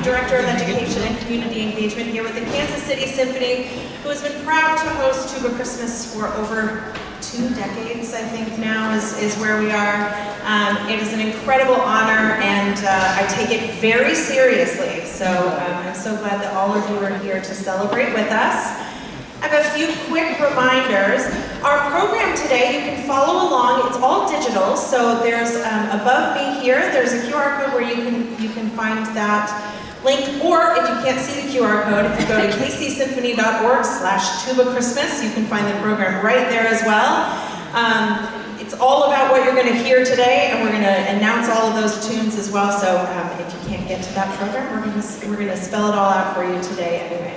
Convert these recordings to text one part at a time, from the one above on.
Director of Education and Community Engagement here with the Kansas City Symphony, who has been proud to host Tuba Christmas for over 2 decades, I think now is where we are. It is an incredible honor, and I take it very seriously. So I'm so glad that all of you are here to celebrate with us. I have a few quick reminders. Our program today, you can follow along. It's all digital, so there's above me here, there's a QR code where you can find that link, or if you can't see the QR code, if you go to kcsymphony.org/TubaChristmas, you can find the program right there as well. It's all about what you're going to hear today, and we're going to announce all of those tunes as well. So if you can't get to that program, we're going to spell it all out for you today anyway.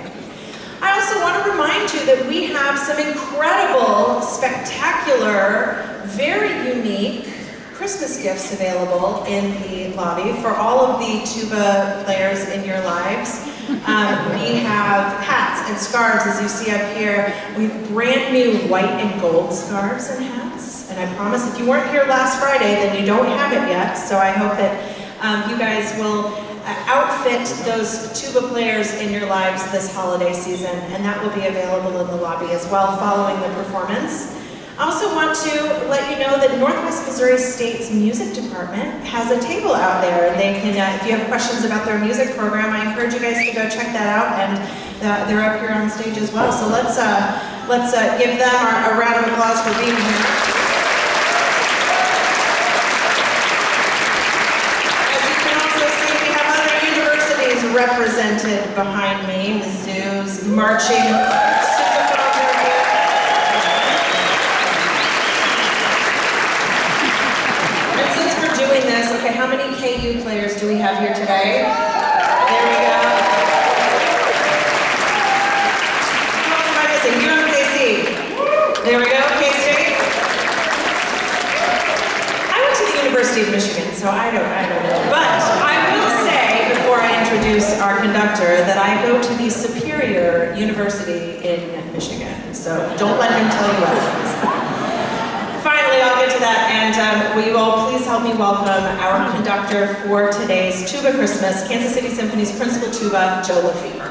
I also want to remind you that we have some incredible, spectacular, very unique Christmas gifts available in the lobby for all of the tuba players in your lives. We have hats and scarves, as you see up here. We have brand new white and gold scarves and hats. And I promise if you weren't here last Friday, then you don't have it yet. So I hope that you guys will outfit those tuba players in your lives this holiday season, and that will be available in the lobby as well following the performance. I also want to let you know that Northwest Missouri State's music department has a table out there, and they can, if you have questions about their music program, I encourage you guys to go check that out, and they're up here on stage as well. So let's give them a round of applause for being here. Represented behind me, Mizzou's marching sousaphone are here. And since we're doing this, okay, how many KU players do we have here today? There we go. Who else am I missing? UMKC. There we go, K-State. I went to the University of Michigan, so I don't know. But I will say, before I introduce our conductor, that I go to the Superior University in Michigan, so don't let him tell you otherwise. Finally, I'll get to that, and will you all please help me welcome our conductor for today's Tuba Christmas, Kansas City Symphony's principal tuba, Joe LEFEVRE.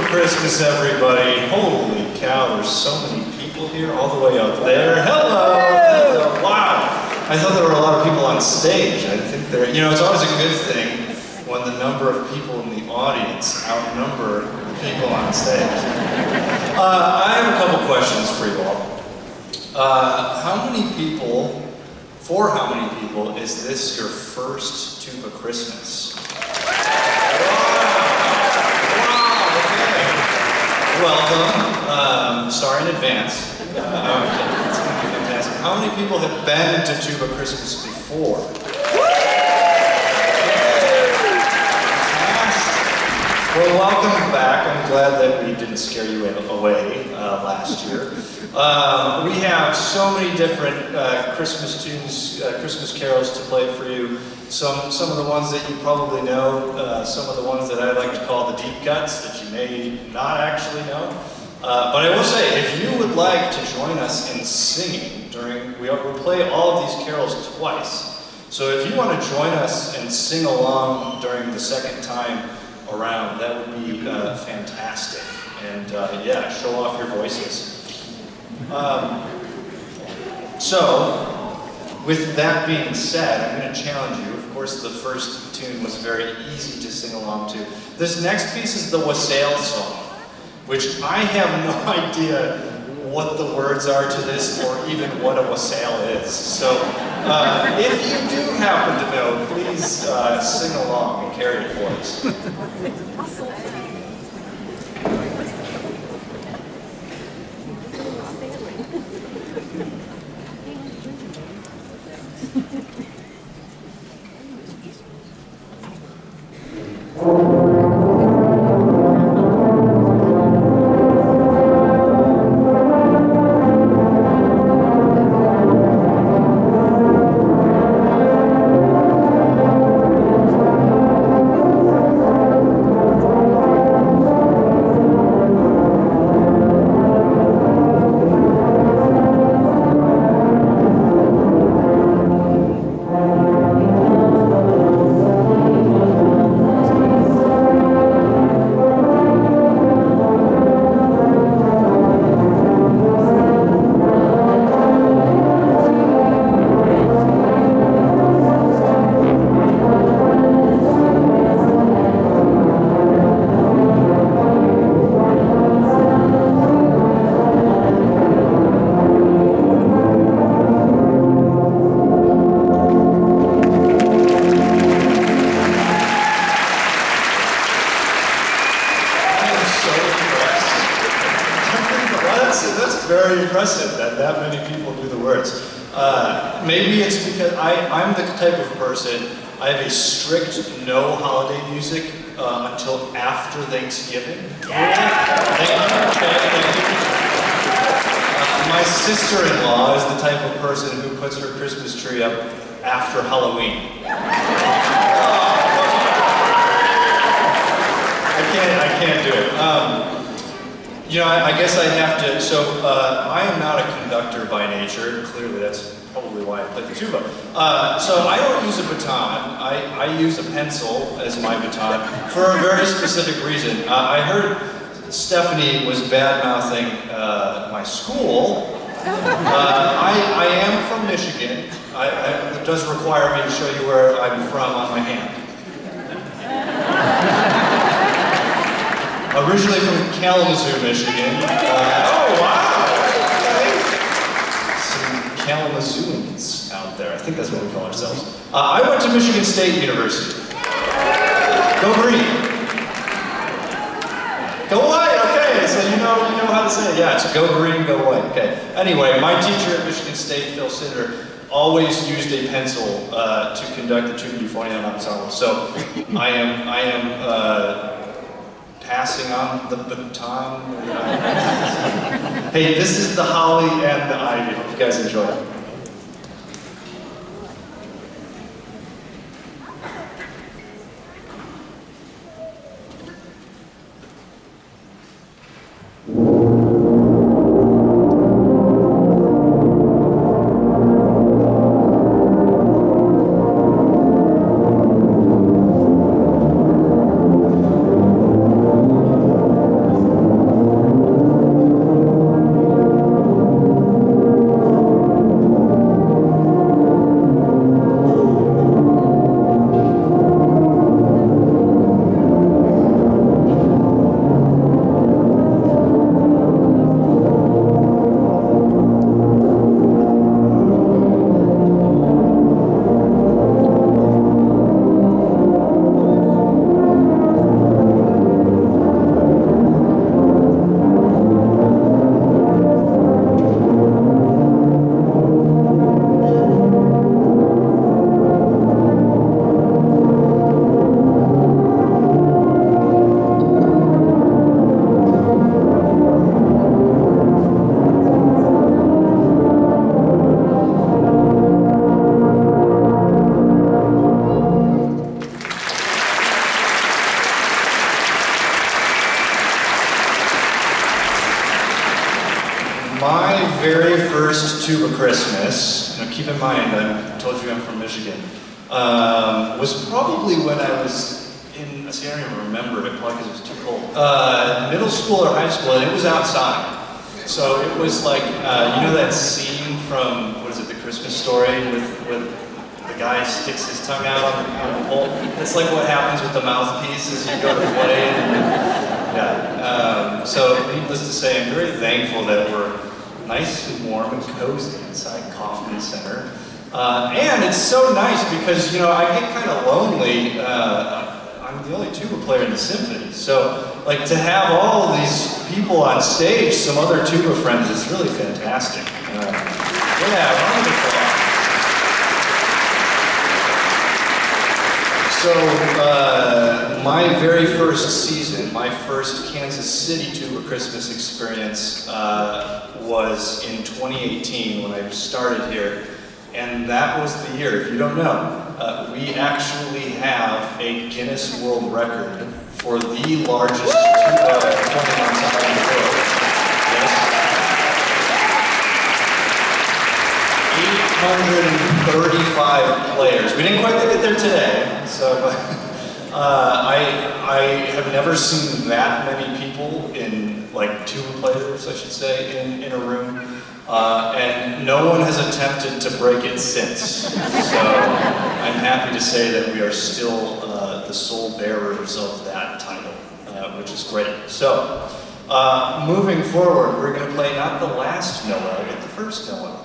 Christmas, everybody. Holy cow, there's so many people here, all the way up there. Hello! Hello. Wow! I thought there were a lot of people on stage. I think there, you know, it's always a good thing when the number of people in the audience outnumber the people on stage. I have a couple questions for you all. For how many people is this your first Tuba Christmas? Wow, okay. Welcome. Sorry in advance. It's going to be fantastic. How many people have been to Tuba Christmas before? Well, welcome back. I'm glad that we didn't scare you away last year. We have so many different Christmas tunes, Christmas carols to play for you. Some of the ones that you probably know, some of the ones that I like to call the deep cuts that you may not actually know. But I will say, if you would like to join us in singing we play all of these carols twice. So if you want to join us and sing along during the second time around, that would be fantastic. And yeah, show off your voices. So, with that being said, I'm going to challenge you. Of course, the first tune was very easy to sing along to. This next piece is the Wassail Song, which I have no idea what the words are to this or even what a wassail is. So, if you do happen to know, please sing along and carry it for us. Very impressive that many people do the words. Maybe it's because I'm the type of person, I have a strict no holiday music until after Thanksgiving. Thank you. My sister-in-law is the type of person who puts her Christmas tree up after Halloween. I can't do it. You know, I guess I'd have to, so I am not a conductor by nature. Clearly that's probably why I play the tuba. So I don't use a baton. I use a pencil as my baton for a very specific reason. I heard Stephanie was bad-mouthing my school. I am from Michigan. It does require me to show you where I'm from on my hand. Originally from Kalamazoo, Michigan. Oh, wow! Some Kalamazooans out there. I think that's what we call ourselves. I went to Michigan State University. Go green. Go white, okay, so you know how to say it. Yeah, it's go green, go white, okay. Anyway, my teacher at Michigan State, Phil Sinder, always used a pencil to conduct the tuba euphonium ensemble. So I am passing on the baton. Hey, this is the holly and the ivy. Hope you guys enjoy it. My very first Tuba Christmas, now keep in mind, I told you I'm from Michigan, was probably when I was in, see, I don't even remember it, probably because it was too cold. Middle school or high school, and it was outside. So it was like, you know that scene from, what is it, The Christmas Story, with the guy sticks his tongue out on the pole? That's like what happens with the mouthpiece as you go to play. Yeah. So needless to say, I'm very thankful that we're nice and warm and cozy inside Kaufman Center. And it's so nice because, you know, I get kind of lonely. I'm the only tuba player in the symphony. So, like, to have all of these people on stage, some other tuba friends, is really fantastic. Yeah, round of applause. So, my very first season, my first Kansas City Tuba Christmas experience was in 2018 when I started here. And that was the year, if you don't know, we actually have a Guinness World Record for the largest tuba performing ensemble in the world. Yes. 835 players. We didn't quite get there today, so I have never seen that many people in, like, tuba players, I should say, in a room. And no one has attempted to break it since. So I'm happy to say that we are still the sole bearers of that title, which is great. So moving forward, we're going to play not the last Noel, but the first Noel.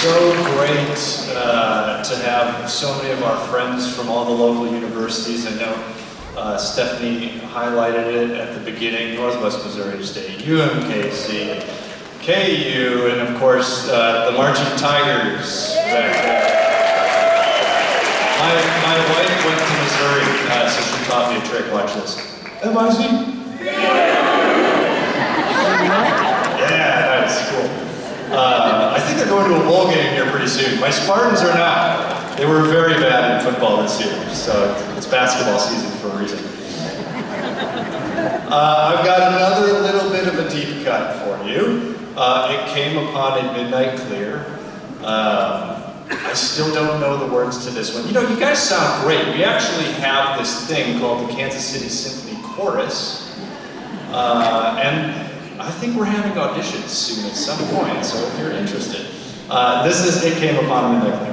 So great to have so many of our friends from all the local universities. I know Stephanie highlighted it at the beginning: Northwest Missouri State, UMKC, KU, and of course the Marching Tigers back there. My wife went to Missouri, so she taught me a trick. Watch this. MIC? Yeah, that's cool. I think they're going to a bowl game here pretty soon. My Spartans are not. They were very bad in football this year, so it's basketball season for a reason. I've got another little bit of a deep cut for you. It came upon a midnight clear I still don't know the words to this one. You know, you guys sound great. We actually have this thing called the Kansas City Symphony Chorus. And I think we're having auditions soon at some point, so if you're interested. This is It Came Upon Me Like That.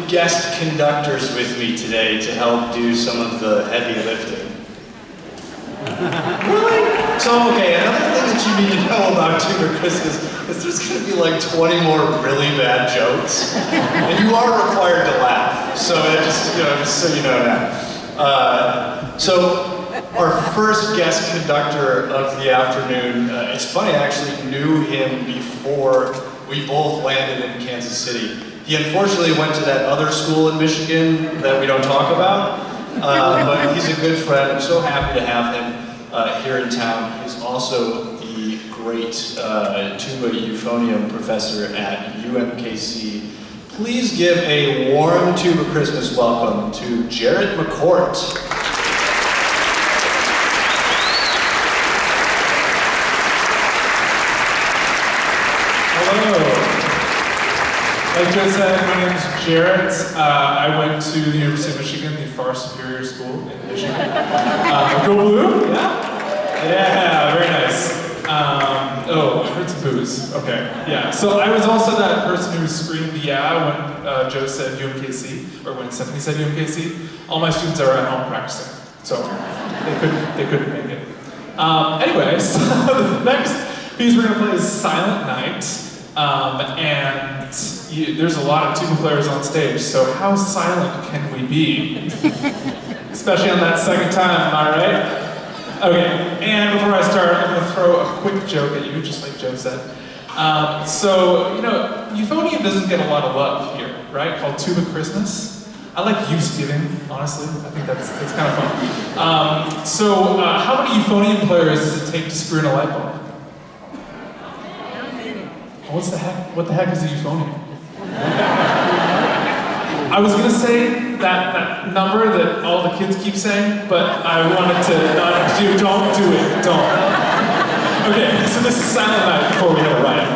Guest conductors with me today to help do some of the heavy lifting. Really? So, okay, another thing that you need to know about TubaChristmas is there's going to be like 20 more really bad jokes, and you are required to laugh. So, just so you know that. So, our first guest conductor of the afternoon, it's funny, I actually knew him before we both landed in Kansas City. He unfortunately went to that other school in Michigan that we don't talk about, but he's a good friend. I'm so happy to have him here in town. He's also the great tuba euphonium professor at UMKC. Please give a warm TubaChristmas welcome to Jared McCourt. Hello. Like Joe said, my name is Jarrett. I went to the University of Michigan, the Far Superior School in Michigan. Go Blue? Yeah? Yeah, very nice. Oh, I heard some boos. Okay, yeah. So I was also that person who screamed yeah when Joe said UMKC, or when Symphony said UMKC. All my students are at home practicing, so they couldn't make it. Anyway, so the next piece we're gonna play is Silent Night. There's a lot of tuba players on stage, so how silent can we be? Especially on that second time, am I right? Okay, and before I start, I'm gonna throw a quick joke at you, just like Joe said. Euphonium doesn't get a lot of love here, right? Called TubaChristmas. I like use giving, honestly. I think that's kind of fun. How many euphonium players does it take to screw in a light bulb? What the heck is a euphonium? I was gonna say that number that all the kids keep saying, but I wanted to not don't do it, don't. Okay, so this is Silent Night before we have a riot.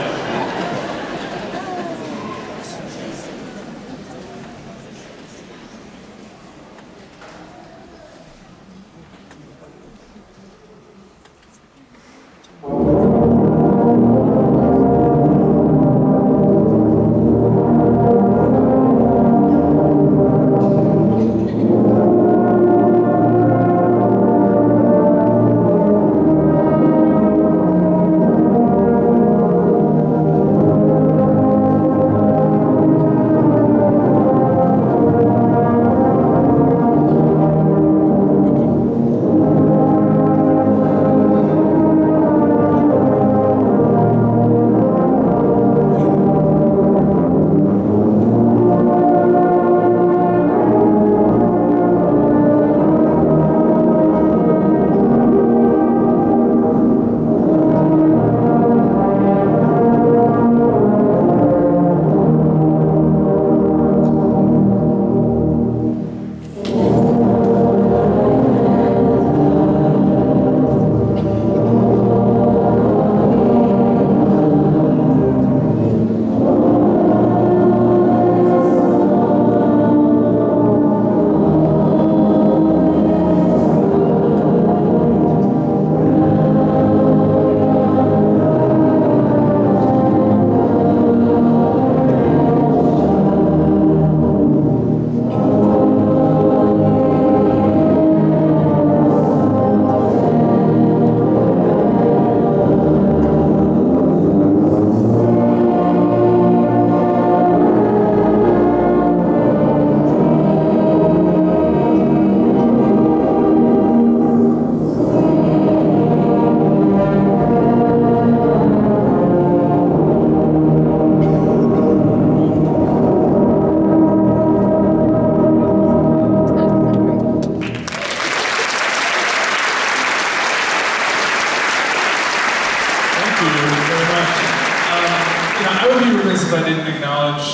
I would be remiss if I didn't acknowledge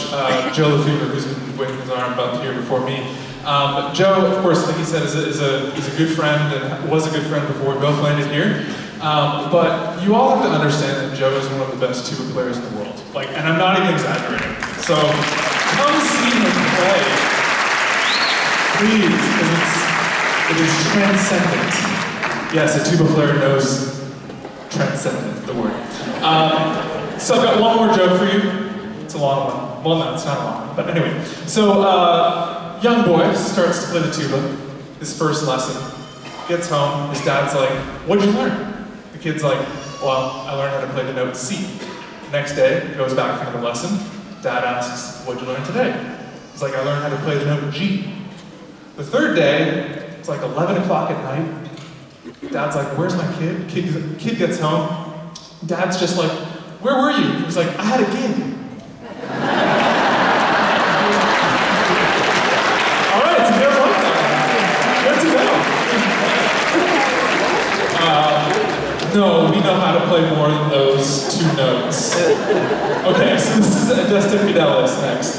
Joe LeFeVRE, who's been waving his arm up here before me. Joe, of course, like he said, he's a good friend and was a good friend before we both landed here. But you all have to understand that Joe is one of the best tuba players in the world. Like, and I'm not even exaggerating. So come see him play, please, because it is transcendent. Yes, a tuba player knows transcendent, the word. So I've got one more joke for you. It's a long one. Well, no, it's not a long one, but anyway. So, young boy starts to play the tuba, his first lesson. Gets home, his dad's like, "What'd you learn?" The kid's like, "Well, I learned how to play the note C." Next day, goes back for another lesson. Dad asks, "What'd you learn today?" He's like, "I learned how to play the note G." The third day, it's like 11 o'clock at night. Dad's like, "Where's my kid?" Kid gets home. Dad's just like, "Where were you?" He was like, "I had a gig." All right, so there's one thing. Good to know. No, we know how to play more than those two notes. Okay, so this is Adeste Fideles next.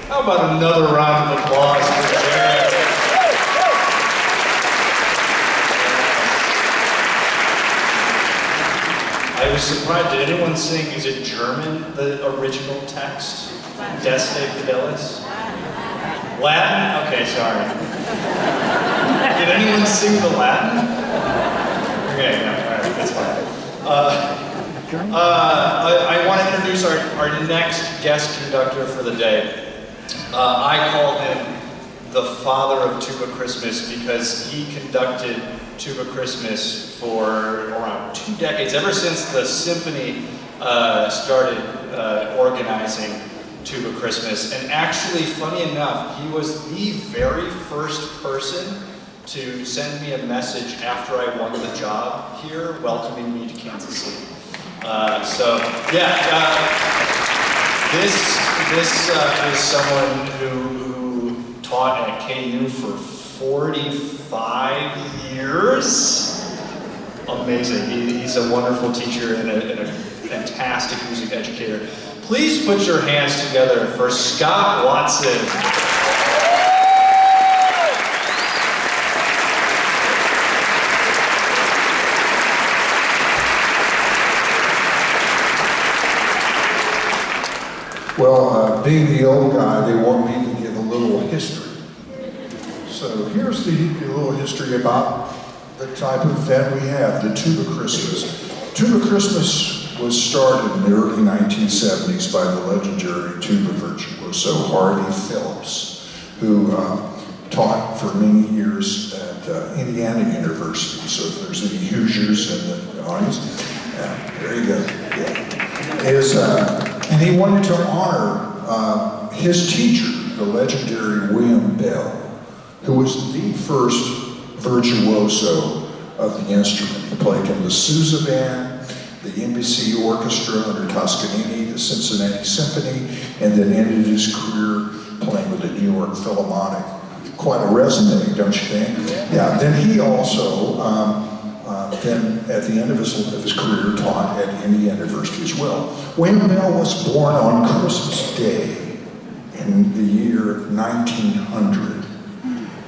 How about another round of applause for Jeannette? I was surprised. Did anyone sing, is it German, the original text? Adeste Fideles? Latin? Okay, sorry. Did anyone sing the Latin? Okay, no, all right, that's fine. I want to introduce our next guest conductor for the day. I call him the father of Tuba Christmas because he conducted Tuba Christmas for around 2 decades, ever since the Symphony started organizing Tuba Christmas. And actually, funny enough, he was the very first person to send me a message after I won the job here, welcoming me to Kansas City. This is someone who taught at KU for 45 years. Amazing. He's a wonderful teacher and a fantastic music educator. Please put your hands together for Scott Watson. Well, being the old guy, they want me to give a little history. So here's the little history about the type of event we have, the Tuba Christmas. Tuba Christmas was started in the early 1970s by the legendary tuba virtuoso Harvey Phillips, who taught for many years at Indiana University. So if there's any Hoosiers in the audience, there you go. Yeah. And he wanted to honor his teacher, the legendary William Bell, who was the first virtuoso of the instrument. He played in the Sousa Band, the Embassy Orchestra under Toscanini, the Cincinnati Symphony, and then ended his career playing with the New York Philharmonic. Quite a resume, don't you think? Yeah, then he also, then at the end of his career, taught at Indiana University as well. William Bell was born on Christmas Day in the year 1900.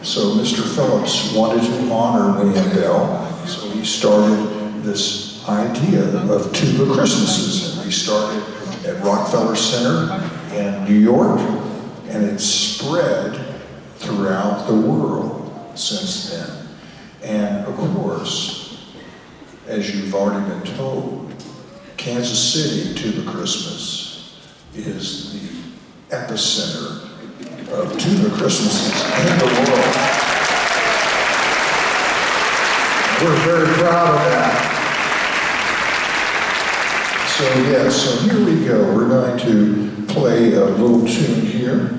So Mr. Phillips wanted to honor William Bell, so he started this idea of Tuba Christmases. And we started at Rockefeller Center in New York, and it's spread throughout the world since then. And of course, as you've already been told, Kansas City Tuba Christmas is the epicenter of tuba Christmases in the world. We're very proud of that. So here we go. We're going to play a little tune here.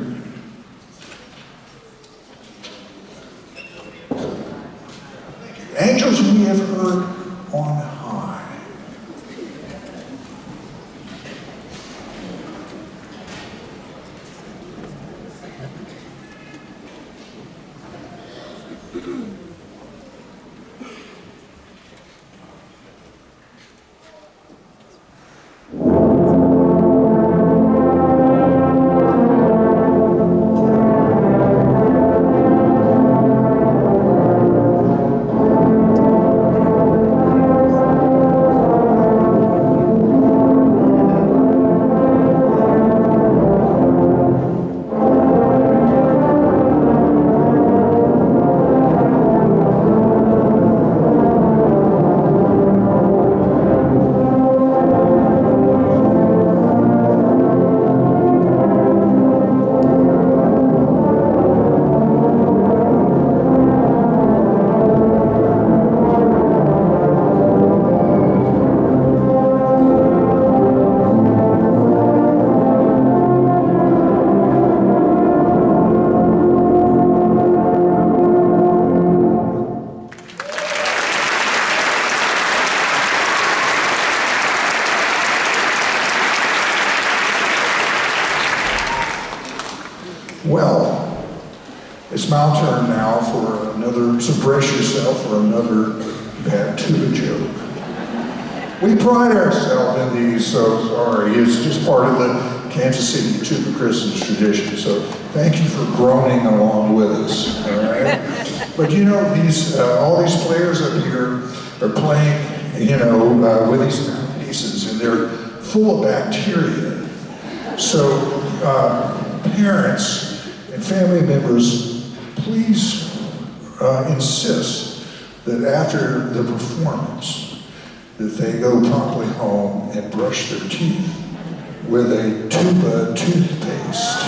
Angels we have heard on high. Well, it's my turn now for another, so brace yourself for another bad tuba joke. We pride ourselves in these, so sorry, it's just part of the Kansas City Tuba Christmas tradition, so thank you for groaning along with us, all right? But you know, these all these players up here are playing, you know, with these mouthpieces, and they're full of bacteria. So parents and family members, please insist that after the performance, that they go promptly home and brush their teeth with a Tuba toothpaste.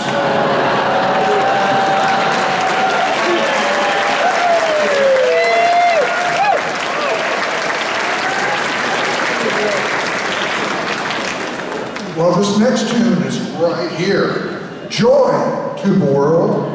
Well, this next tune is right here. Joy, Tuba World.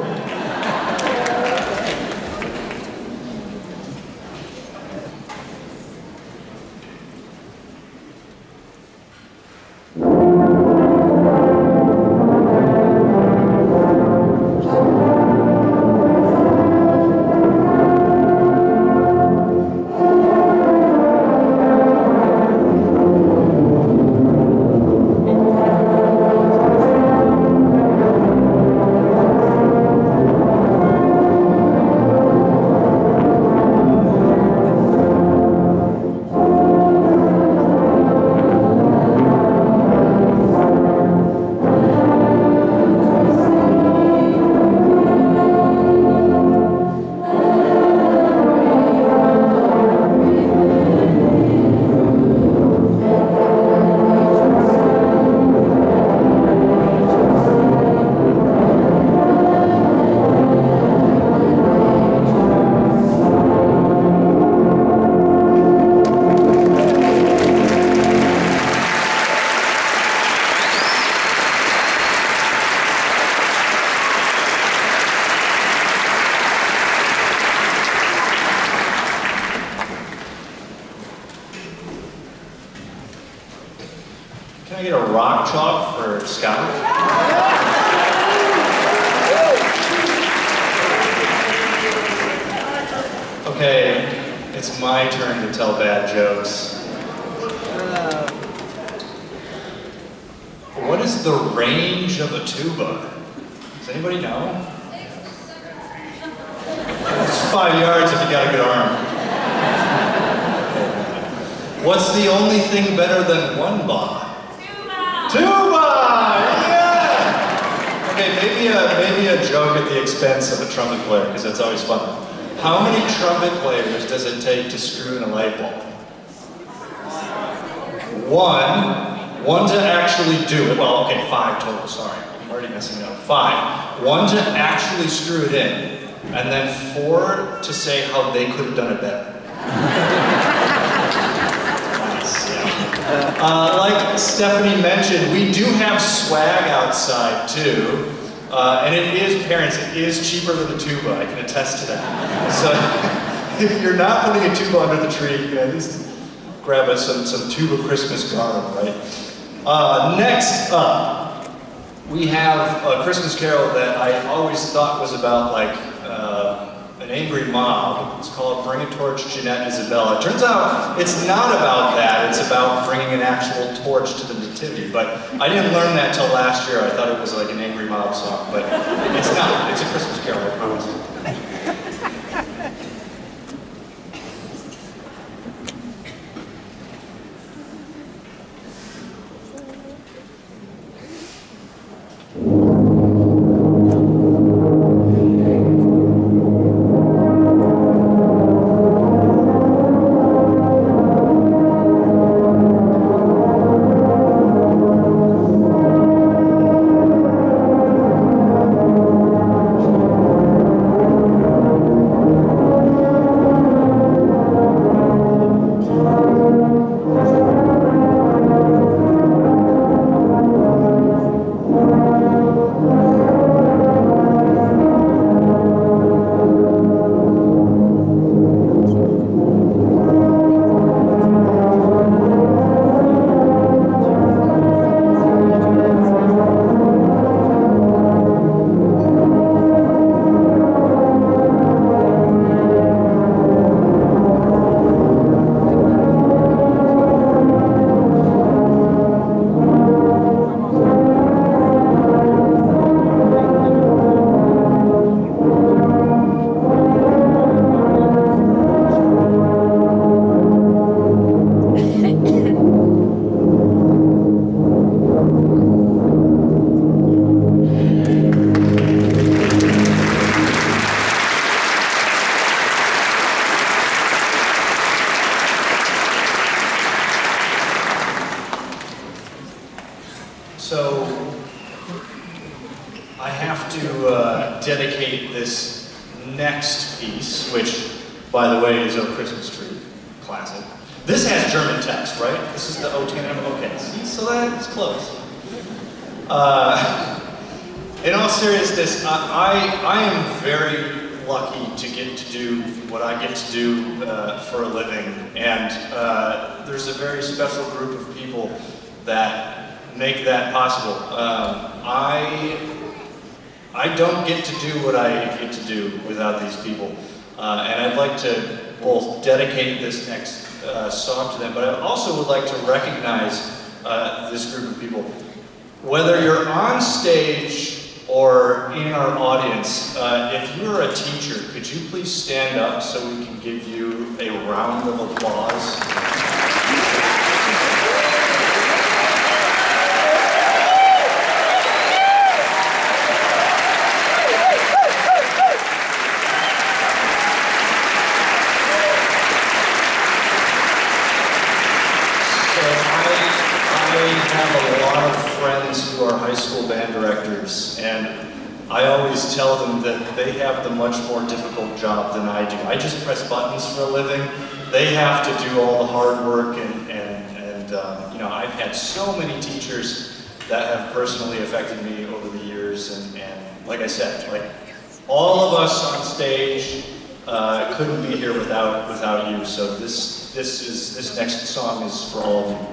rock chalk for Scott? Okay, it's my turn to tell bad jokes. What is the range of a tuba? Does anybody know? It's 5 yards if you got a good arm. What's the only thing better than one bar? Tuba! Tuba! Yeah! Okay, maybe a joke at the expense of a trumpet player, because that's always fun. How many trumpet players does it take to screw in a light bulb? One to actually do it. Well, okay, 5 total, sorry. I'm already messing up. 5. 1 to actually screw it in, and then 4 to say how they could have done it better. Nice, yeah. Like Stephanie mentioned, we do have swag outside too. And it is, parents, it is cheaper than a tuba, I can attest to that. So if you're not putting a tuba under the tree, you can at least grab us some tuba Christmas garb, right? Next up, we have a Christmas carol that I always thought was about like an angry mob. It's called Bring a Torch, Jeannette, Isabella. It turns out it's not about that, it's about bringing an actual torch to the nativity. But I didn't learn that till last year. I thought it was like an angry mob song, but it's not. It's a Christmas carol, I promise. So, I have to dedicate this next piece, which, by the way, is a Christmas tree classic. This has German text, right? This is the O tandem. Okay, see, so that's close. In all seriousness, I am very lucky to get to do what I get to do for a living, and there's a very special group of people that make that possible. I don't get to do what I get to do without these people, and I'd like to both dedicate this next song to them, but I also would like to recognize this group of people. Whether you're on stage or in our audience, if you're a teacher, could you please stand up so we can give you a round of applause? Who are high school band directors, and I always tell them that they have the much more difficult job than I do. I just press buttons for a living. They have to do all the hard work, and you know, I've had so many teachers that have personally affected me over the years, and like I said, like all of us on stage couldn't be here without you. So this next song is for all of you.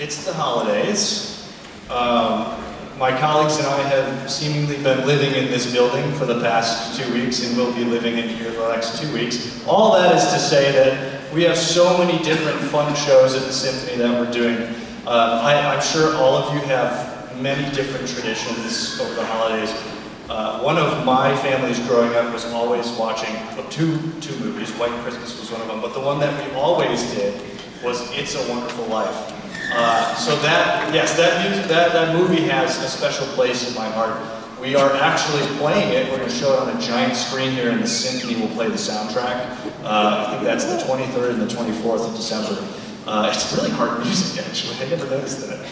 It's the holidays. My colleagues and I have seemingly been living in this building for the past 2 weeks and will be living in here the next 2 weeks. All that is to say that we have so many different fun shows at the Symphony that we're doing. I'm sure all of you have many different traditions over the holidays. One of my families growing up was always watching two movies. White Christmas was one of them, but the one that we always did was It's a Wonderful Life. So that movie has a special place in my heart. We are actually playing it. We're going to show it on a giant screen here, and the Symphony will play the soundtrack. I think that's the 23rd and the 24th of December. It's really hard music, actually. I never noticed that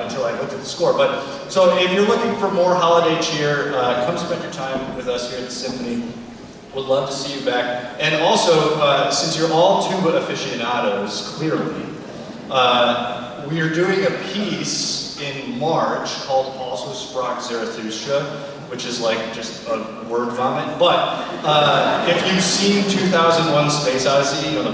until I looked at the score. But so if you're looking for more holiday cheer, come spend your time with us here at the Symphony. Would love to see you back. And also, since you're all tuba aficionados, clearly, we are doing a piece in March called Also Sprach Zarathustra, which is like just a word vomit. But if you've seen 2001 Space Odyssey, you know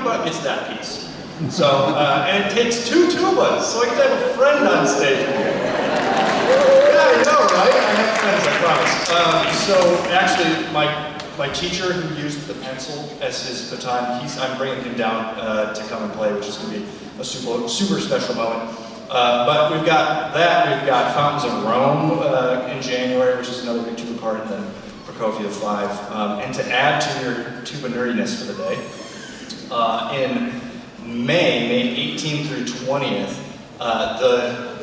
but it's that piece. So, and it takes 2 tubas, so I get to have a friend on stage with me. Yeah, I know, right? I have friends, I promise. So, actually, my teacher who used the pencil as his baton, I'm bringing him down to come and play, which is going to be a super special moment. But we've got that, we've got Fountains of Rome in January, which is another big tuba part, and then Prokofiev 5. And to add to your tuba nerdiness for the day, in May 18th through 20th,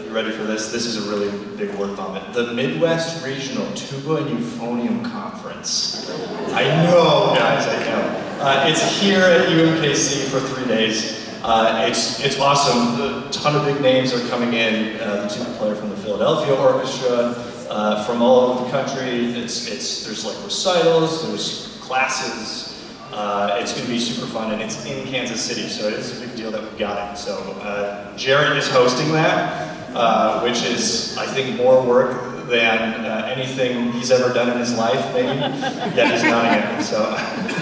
you ready for this? This is a really big word vomit. The Midwest Regional Tuba and Euphonium Conference. I know, guys, I know. It's here at UMKC for 3 days. It's awesome. A ton of big names are coming in. The tuba player from the Philadelphia Orchestra, from all over the country. There's like recitals, there's classes. It's going to be super fun, and it's in Kansas City, so it is a big deal that we got it. So Jared is hosting that, which is, I think, more work than anything he's ever done in his life, maybe. Yeah, he's nodding at me, so.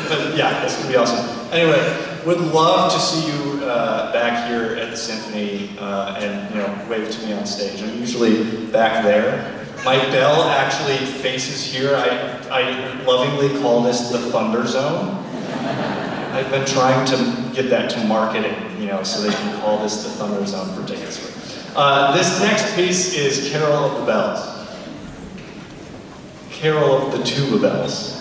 But yeah, it's going to be awesome. Anyway, would love to see you back here at the Symphony and wave to me on stage. I'm usually back there. My bell actually faces here. I lovingly call this the Thunder Zone. I've been trying to get that to marketing, so they can call this the Thunder Zone for tickets. This next piece is Carol of the Bells. Carol of the Tuba Bells.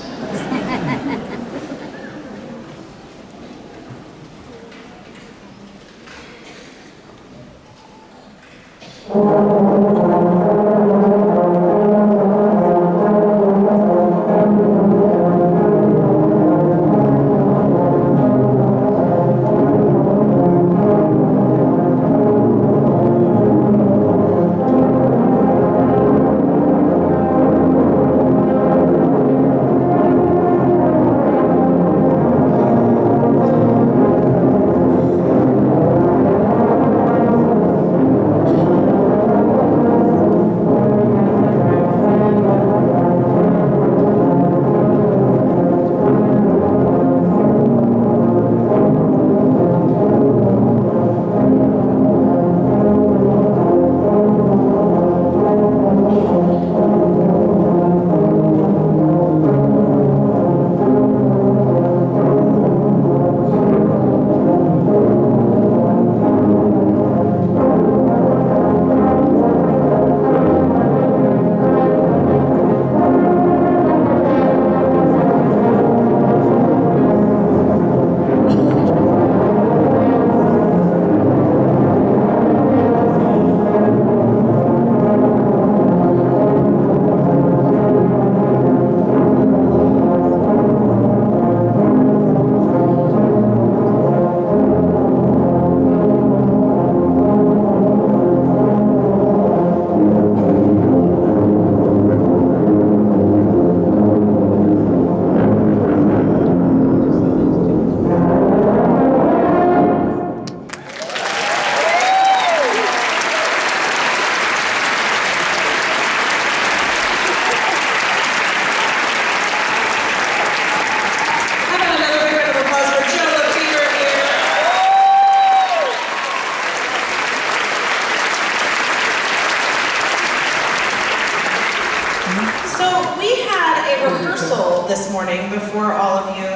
this morning before all of you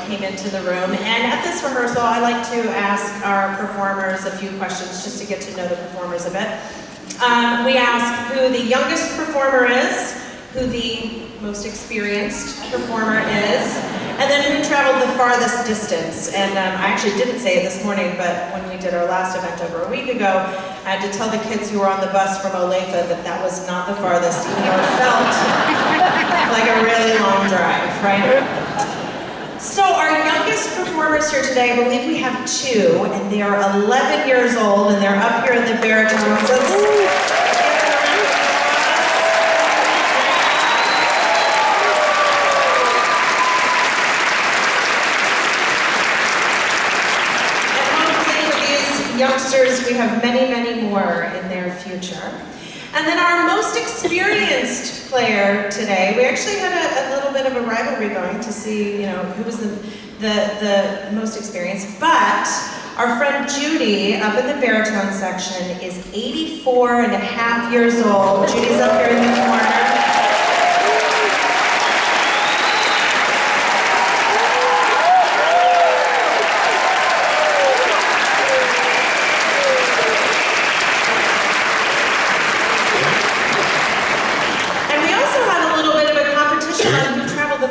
came into the room. And at this rehearsal, I like to ask our performers a few questions just to get to know the performers a bit. We ask who the youngest performer is, who the most experienced performer is, and then who traveled the farthest distance. And I actually didn't say it this morning, but when we did our last event over a week ago, I had to tell the kids who were on the bus from LEFEVRE that that was not the farthest, even though it felt like a really long drive, right? So our youngest performers here today, I believe we have two, and they are 11 years old, and they're up here in the baritones. Youngsters, we have many, many more in their future. And then our most experienced player today, we actually had a little bit of a rivalry going to see, who was the most experienced. But our friend Judy, up in the baritone section, is 84 and a half years old. Judy's up here in the corner.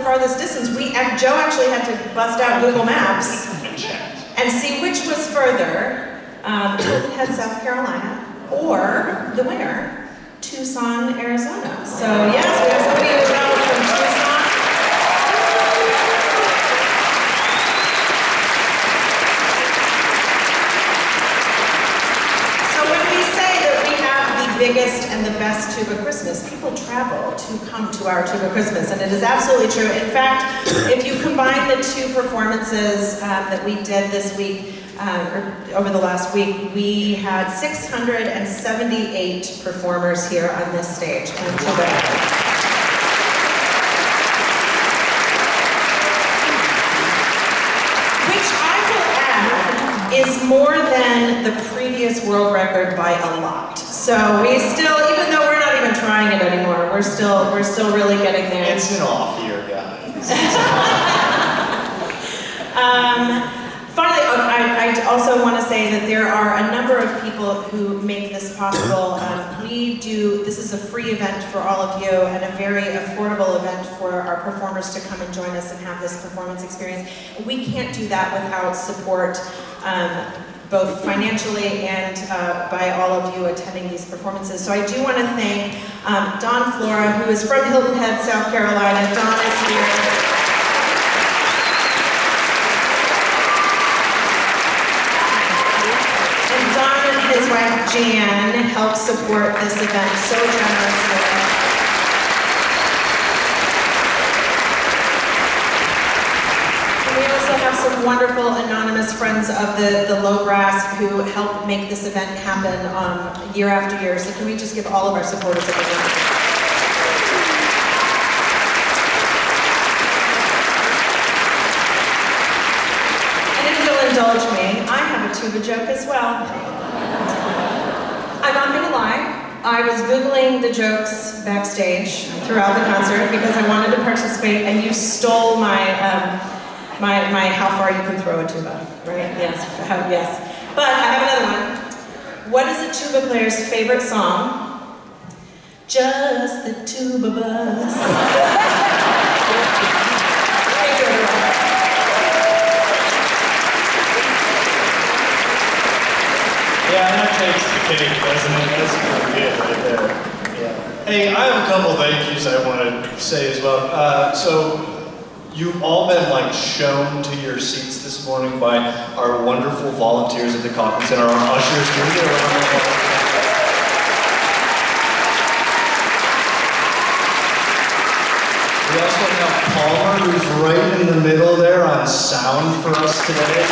Farthest distance, Joe actually had to bust out Google Maps and see which was further, Hilton Head, South Carolina, or the winner, Tucson, Arizona. So yes, we have somebody who traveled from Tucson. So when we say that we have the biggest and the best Tuba Christmas, people travel to come to our Tuba Christmas, and it is absolutely true. In fact, if you combine the two performances that we did this week, or over the last week, we had 678 performers here on this stage playing Tuba. Which I will add is more than the previous world record by a lot. So we still, even though we're not even trying it anymore, we're still really getting there. It's an off year, guys. Finally, I also want to say that there are a number of people who make this possible. This is a free event for all of you and a very affordable event for our performers to come and join us and have this performance experience. We can't do that without support, both financially and by all of you attending these performances. So I do want to thank Don Flora, who is from Hilton Head, South Carolina. Don is here. His wife Jan helped support this event so generously. And we also have some wonderful anonymous friends of the Low Brass who help make this event happen year after year. So can we just give all of our supporters a big round? And if you'll indulge me, I have a tuba joke as well. I'm not gonna lie, I was Googling the jokes backstage throughout the concert because I wanted to participate, and you stole my my how far you can throw a tuba, right? Yes, yes. But I have another one. What is a tuba player's favorite song? Just the tuba bus. Thank you, everyone. Yeah, that takes the cake, doesn't it? That's pretty good right there. Yeah. Hey, I have a couple thank yous I want to say as well. So, you've all been shown to your seats this morning by our wonderful volunteers at the conference center, our ushers. Can we get a round of applause? We also have Palmer, who's right in the middle there on sound for us today.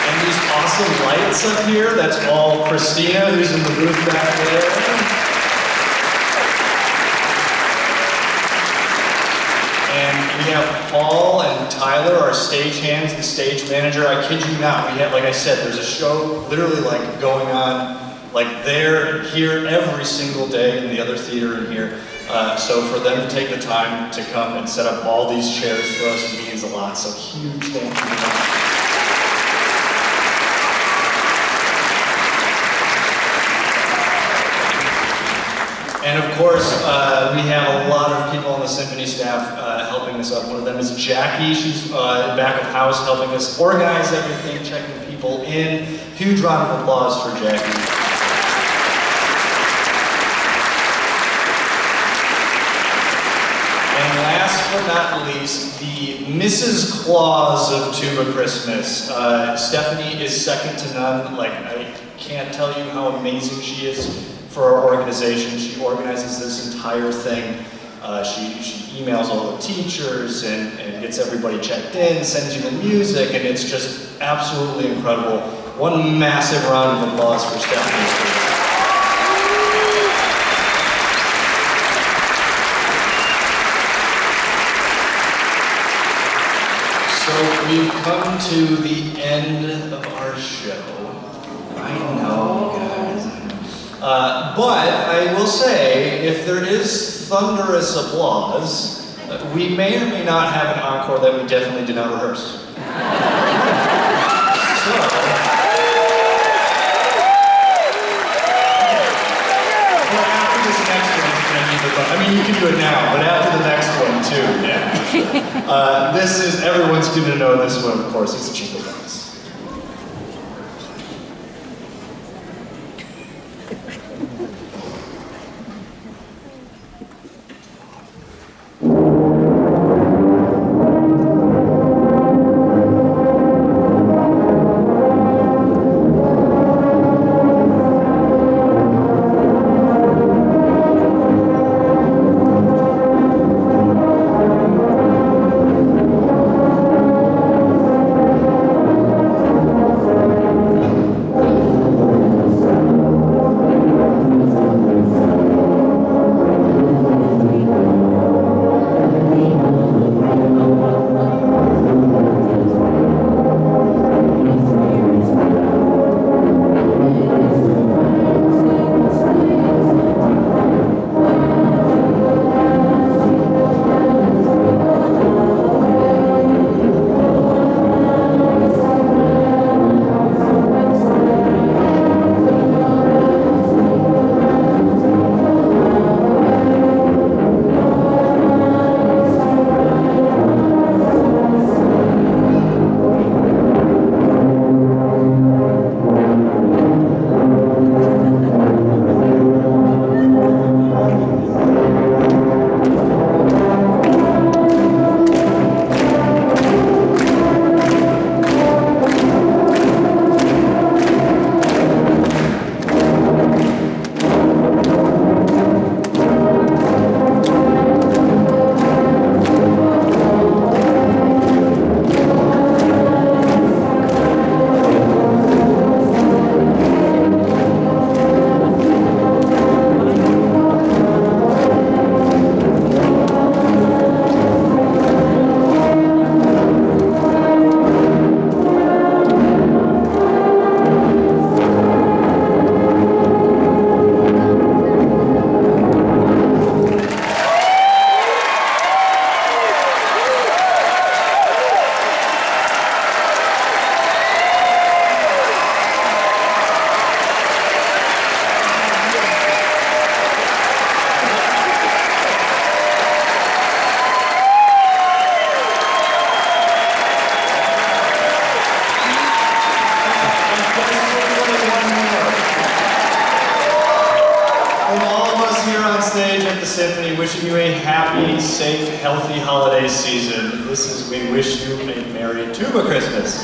And these awesome lights up here, that's all Christina, who's in the booth back there. And we have Paul and Tyler, our stage hands, the stage manager. I kid you not, we have, like I said, there's a show literally going on Like they're here every single day in the other theater in here. So for them to take the time to come and set up all these chairs for us means a lot. So huge thank you. And of course, we have a lot of people on the symphony staff helping us up. One of them is Jackie. She's back of house helping us organize everything, checking people in. Huge round of applause for Jackie. And last but not least, the Mrs. Claus of Tuba Christmas. Stephanie is second to none. Like, I can't tell you how amazing she is for our organization. She organizes this entire thing. She emails all the teachers and gets everybody checked in, sends you the music, and it's just absolutely incredible. One massive round of applause for Stephanie. So we've come to the end of our show. I know, guys. But I will say, if there is thunderous applause, we may or may not have an encore that we definitely did not rehearse. So, well, after this next one, it's going to be the fun. I mean, you can do it now, but after the next one too, yeah. This is, everyone's going to know this one, of course, it's Jingle Bells. Symphony, wishing you a happy, safe, healthy holiday season. This is We Wish You a Merry Tuba Christmas.